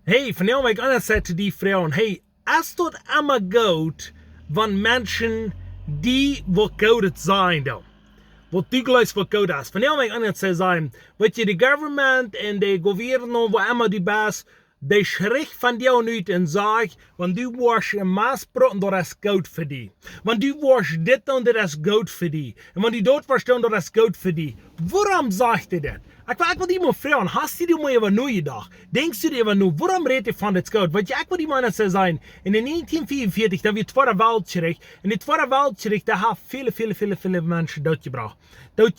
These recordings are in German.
Hey, van jou ik anders zei te die vrouwen, hey, als dat immer gout van mensen die wat goud zijn dan. Wat du gleich wat goud is. Van jou ik anders zei zijn, wat je de government en de governo, wat immer die bas, die schrik van jou niet en zeg, want du was een maasbrood, dat is goud voor die. Want du was dit dan, dat is goud voor die. En want die dood was dan, dat is goud voor die. Waarom zegt hij dat? Ik wil iemand vragen, hast du dir mal über nu gedacht? Denkst du dir über nu, warum redet ihr von das Gold? Weil ich will die mal sagen, in den 1944, da wird Zweiter Weltkrieg, in der Zweiten Weltkrieg, da haben viele Menschen gebracht.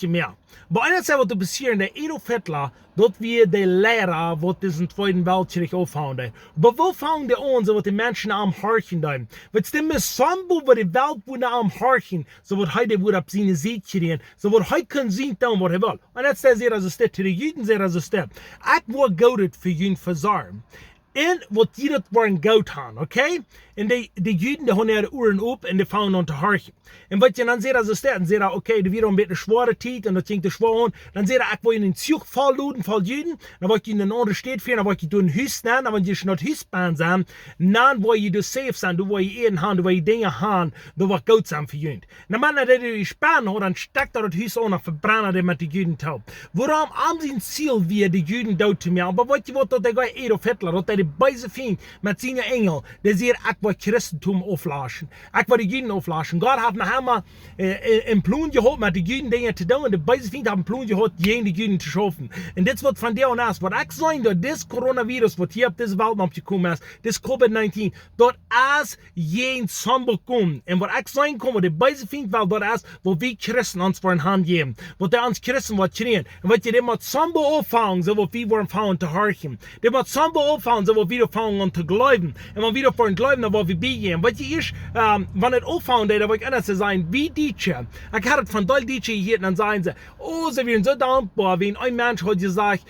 Mehr. Aber einer sagt, was passiert, der Adolf Hitler, dort wir die Lehrer, die diesen Zweiten Weltkrieg aufhauen. Aber wo fangen die an, so was die Menschen am Horchen da? Weil es dem Sambo, wo die Welt wurde am Horchen, so was heute wurde ab seine Sieg kriegen, so was heute können sie tun, was er will. Und jetzt sagt er, also steht, die Juden sagen, also steht, ich will Geld für Juden versorgen. En wat die dat waren goud haben, okay? En die Juden, die haben ihre Uhren op en die fangen an zu horchen. En wat je dan zegt, als dan zegt er, okay, die wieder ein bisschen schwere Tijd en dat ging te schwer aan. Dan zegt er, ik wil in een Zug volloden van Juden, dan wil je in een andere stad führen, dan wil je door een huis nemen, dan wil je naar het huisbaan zijn, dan wil je dus safe zijn, dan wil je eten hebben, dan wil je dingen hebben, dan wil goud zijn voor Juden. En dan dat die Span hat, dan steckt er het huis aan en verbrennen die met de Juden taub. Waarom aan zijn ziel weer de Juden dood te maken? Maar wat je wat dat de guy Adolf Hitler, dat hij de beide vindt met zijn engel, die zegt, ik wil Christentum auflaschen. Ik wil de Juden auflaschen. God heeft nog helemaal een plan gehad met de Juden dingen te doen. En de beide vindt hebben een plan gehad, gegen de Juden te schaffen. En dit wordt van deel en wat ik zei, dat dit coronavirus, wat hier op deze wereld opgekomen is, dit COVID-19, dat als geen sambal komt. En wat ik zei, wat de beide vindt wel, dat is wat wij Christen ons voor een hand geven. Wat de ons Christen wat schreeuwen. En wat je dit moet sambal opvangen, zo wat wij worden vangen te horchen. Dit moet sambal opvangen, zo wat wij vangen te geloven. En wat wij voor een geloven, dan wat we bijgeven. Wat je eerst, wanneer het opvangen deed, dat wil ik anders zijn, wie Dietje. Ik had het van Dal Dietje hier en dan zeiden ze, oh, ze werden zo dankbaar, wenn ein Mensch hat gesagt,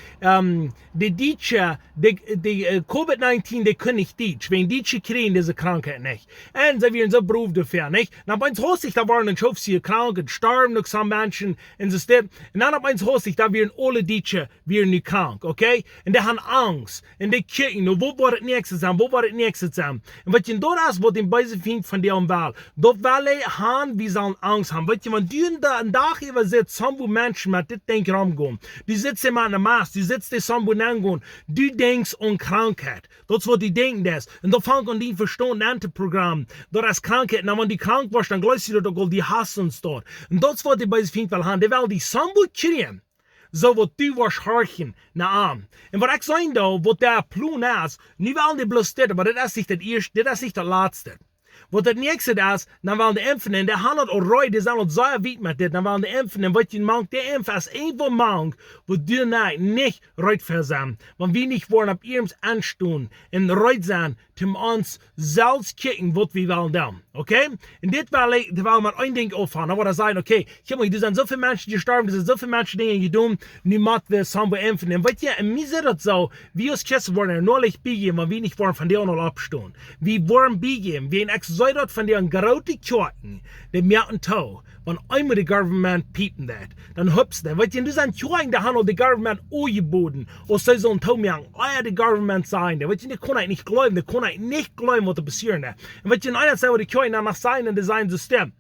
die Dietje, die COVID-19, die können nicht Dietsch. Wenn Dietje kriegen diese Krankheit nicht. Und sie werden so berufen dafür, nicht? Na, bei uns Hostig, da waren ein Schofsier krank und starben noch some Menschen in das System. Und dann bei uns Hostig, da werden alle Dietje werden nicht krank, okay? Und die haben Angst. Und die kicken, wo war das nächste sein? Wo war das nächste sein? Und was je dort ist, was den Beise findet von der Wahl, dort Welle haben, wie sollen Angst haben. Weil man da einen Tag über sitzt, so Menschen mit das Denken rumgehen. Du sitzt immer an der Maß, du sitzt dir so angehen, du denkst an Krankheit. Das ist, was die denken, das. Und da fangen an die verstanden Antiprogramm. Da ist Krankheit, und wenn die krank warst, dann gleich wieder, die hassen uns dort. Und das ist, was die Beise findet, weil haben, die will die Sambo kriegen. So wat du was horchen na aan. En wat ik zei da, wat der Plan is, nu wel die bloß dit, maar dat is niet het eerste, dat is niet het laatste. Wat het nächste is, dan willen de impfen, en de handelt al rooi, die zijn al zeer wit met dit, dan willen de impfen, en wat je maakt, de impfen is een van maand, wat du niet rood voor zijn. Want wie niet worden op ihrem aanstoen, en rood zijn, om ons zelfs kijken, wat we willen doen. Okay? En dit wil maar één ding opvangen. Dan wordt er zeggen, okay, kijk maar, er zijn zoveel mensen gestorben, er zijn zoveel mensen dingen gedaan, nu moeten we samen impfen. En weet je, en mij zit het zo, wie als Christen worden er nooit bijgeven, maar wie niet worden van deel al opstaan. Wie worden bijgeven, wie een zei dat van die grote kjorten, die merken toe. Want einmal de government piepen dat, dan hups dat. Weet je, dus aan kjorten, daar handelt de government oogeboden. Of zij zo'n toe merken, de government zijn dat. Weet je, die kon ik niet geloven, die kon ik niet geloven wat er passiert. En weet je, en einer zei wat de kjorten dan nog zijn en de zijn systeem.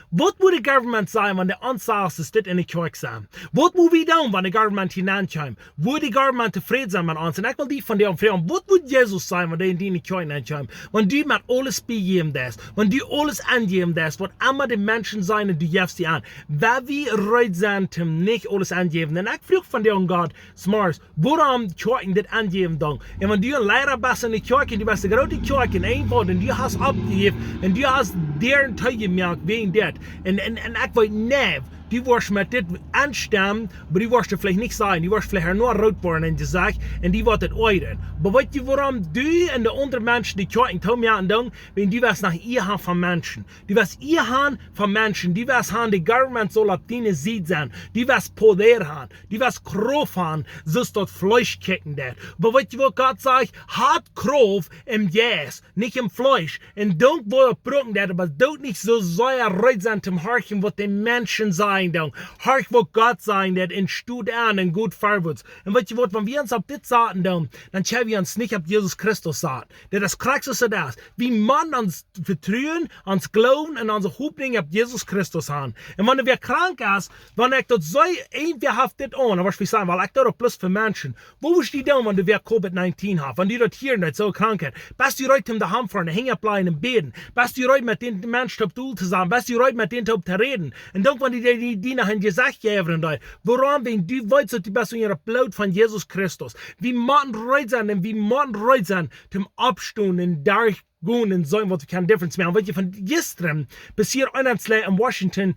Wat moet de government zijn wanneer de ansagers is dit in de kerk zijn? Wat moet we doen wanneer de government hineinkomt? Wil de government tevreden zijn met ons? En ik wil die van die vragen, wat moet Jezus zijn wanneer die in de kerk hineinkomt? Want die met alles bijgeven des, want die alles aangeven des, wat allemaal de mensen zijn en die geeft die aan. Waar we reid zijn om niet alles aangeven. En ik vroeg van die God, smars, waarom kerken dit aangeven dan? En want die een leider best in de kerk, en die best de grote kerk in één woord, en die has opgegeven, en die has deren tegengemerkt, wegen dit. En ik weet niet, die was met dit aanstemmen, maar die was er vielleicht niet zijn. Die was vielleicht nur rood worden en gezegd, en die wordt het oiden. Maar weet je waarom du en de andere mensen die kijken toe me aan doen? Want die was nach ihr gaan van mensen. Die was ihr gaan van mensen. Die was gaan de government zo op die ziet zijn. Die was poder gaan. Die was krof gaan, zoals dat vlees kijken dat. Maar weet je wat God zegt? Had krof im jas, niet im vlees. En don't wil proken dat, maar dood niet zo zeer red zijn te harken wat de mensen zijn. sein, dann. Harch, wo Gott sein, der in Stud an und gut verwirrt. Und weißt du was, wenn wir uns auf das sagen, dann schauen wir uns nicht auf Jesus Christus sagen. Der das Kraxeste das. Wie man uns vertrauen, uns glauben und unsere Hoffnung auf Jesus Christus haben. Und wenn wir krank ist, wenn ich das so irgendwie haft das an, was ich sagen, weil ich da bloß für Menschen. Wo ist die dann, wenn du wer Covid-19 hast? Wenn die dort hier nicht so krank sind? Bist du heute daheim fahren, hängen bleiben im Beten? Bist du heute mit den Menschen zusammen? Bist du heute mit denen zu reden? Und dann, wenn die nachher gesagt geben, woran wenn du weißt, dass du bist in ihrer Blut von Jesus Christus, wie man reut sein und wie man reut sein, zum Abstehen und durchgehen und so, was keine Differenz mehr. Und wenn ihr von gestern bis hier in Washington,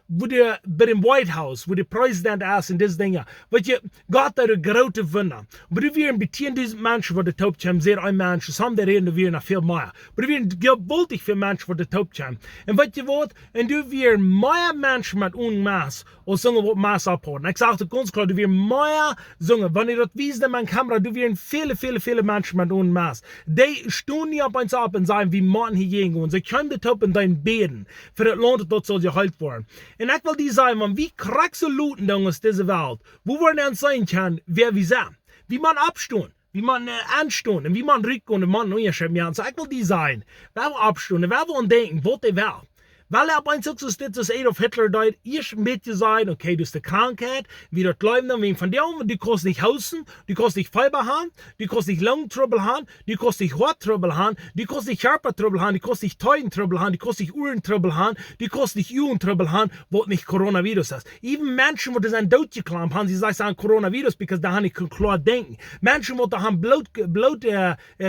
wo der bei dem White House, wo der Präsident ist und das Ding, weißt du, Gott hat eine große Wunder. Aber wir ein bisschen diese Menschen, die getauft haben, sehr ein Mensch, das haben die reden wir noch viel mehr. Aber wir sind gewaltig für Menschen, die getauft haben. Und weißt du was, und du wir mehr Menschen mit Unmaß, als sagen, was Maß abholen. Ich sage ganz klar, du wir mehr sagen, wenn ihr das wisst in meiner Kamera, du wir viele Menschen mit Unmaß. Die stehen nicht auf uns ab und sagen, wie man hier gehen und sie können das in dein Beten, für das Land, das soll geheilt werden. Und ich will dir sagen, man, wie kraxe Luten aus dieser Welt, wo wir dann sein können, wer wir sind, wie man abstehen, wie man anstehen, und wie man rückgehen und man unterschreiben. Ja, so ich will dir sagen, wer will abstehen, wer will denken, was der will. Weil er bei uns so steht, dass Adolf Hitler dort erst mit dir sein, okay, du hast eine Krankheit, wie das läuft dann, wegen von dir, du kannst nicht hausen, du kannst nicht Fieber haben, du kannst nicht Lungentrouble haben, du kannst nicht Haartrouble haben, du kannst nicht Körpertrouble haben, du kannst nicht Teugentrouble haben, du kannst nicht Uhrentrouble haben, du kannst nicht Jugendtrouble haben, wo nicht Coronavirus ist. Even Menschen, die sind totgeklammert haben, sie sagen Coronavirus, because da haben nicht klar denken. Menschen, die haben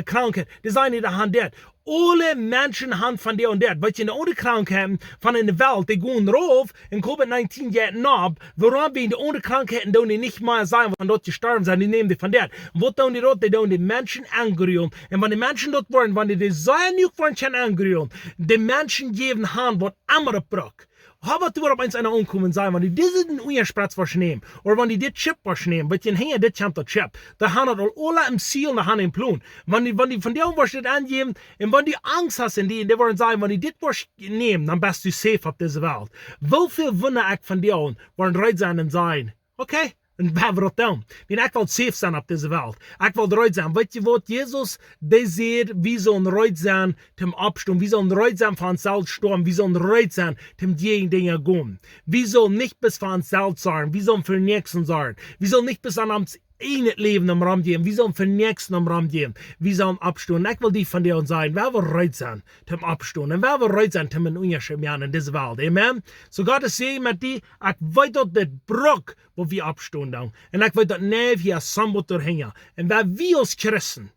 Krankheit, die sagen nicht, da haben das. Alle Menschen haben von der und der. Weil in der andere Krankheiten von der Welt, die gehen rauf, und Covid-19 geht ab, warum wir in der andere Krankheiten die nicht mehr sein, wenn dort gestorben sind, die nehmen die von der. Und was tun die dort? Die tun die Menschen angerühren. Und wenn die Menschen dort waren, wenn die sehr nicht wollen, schon angerühren, die Menschen geben Hand, was andere braucht. Aber du auf eins einer umkommen sein, wenn die diesen Unerspratz nehmen, oder wenn die das Chip nehmen, weil die hängen, das kommt das Chip. Da haben wir alle im Ziel, da haben im Plan. Wenn die von dem was das angeben, und wenn die Angst hast in die wollen sagen, wenn die das was nehmen, dann bist du safe auf dieser Welt. Wie viel Wunder ich von dir wollen bereit sein und sein, okay? Und wer wird das tun? Wenn ich will safe sein auf dieser Welt. Ich will bereit sein. Weißt du was? Jesus, der sieht, wie so ein bereit sein zum Absturm, wie so ein bereit sein von selbst storm, wie so ein bereit sein zum die Dinge gehen. Wie so nicht bis von selbst sein, wie so ein für nächsten sein, wie so nicht bis an uns nicht Leben am Raum geben, wie so ein für nächsten am Raum geben, wie so ein Absturm. Ich will die von dir und sagen, wer will bereit sein zum Absturm, und wer will bereit sein zum Unterschieden in dieser Welt. Amen. So Gott ist sehen mit dir, ich weiß dort das Bruck, wo wir abstehen dann. Und ich weiß dort nicht, hier Sambot hängen. Und wer wir als Christen,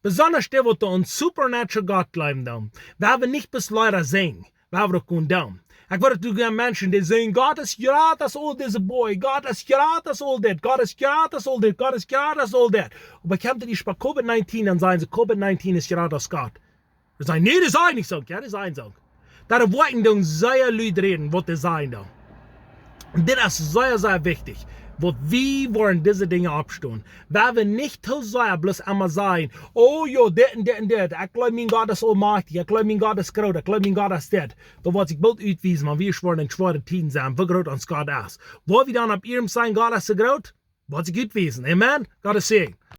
besonders der, wo uns supernatural Gott glauben dann, wer wir nicht bis leider sehen, wer wir können dann. Ich würde gerne Menschen, die sagen, Gott ist gerade das all diese Boy, Gott ist gerade das all that, Gott ist gerade das all that, Gott ist gerade das all that. Und bekommt ihr bei Covid-19, dann sagen sie, Covid-19 ist gerade das Gott. Sie sagen, nee, das ist nicht so. Ja, das ist so. Da wollten dann sehr Leute reden, was das sein dann. Und das ist sehr, sehr wichtig. Wo wir wollen diese Dinge abstehen. Weil wir nicht zu sehr bloß einmal sagen, oh ja, das und das und das. Ich glaube, mein Gott ist allmächtig. Ich glaube, mein Gott ist groß. Ich glaube, mein Gott ist das. Da wird sich bald ausweisen, wenn wir schwören in schweren Tiden sein, wie groß uns Gott ist. Wo wir dann ab ihrem sein, Gott ist so groß, wird sich ausweisen. Amen? Gott ist Segen.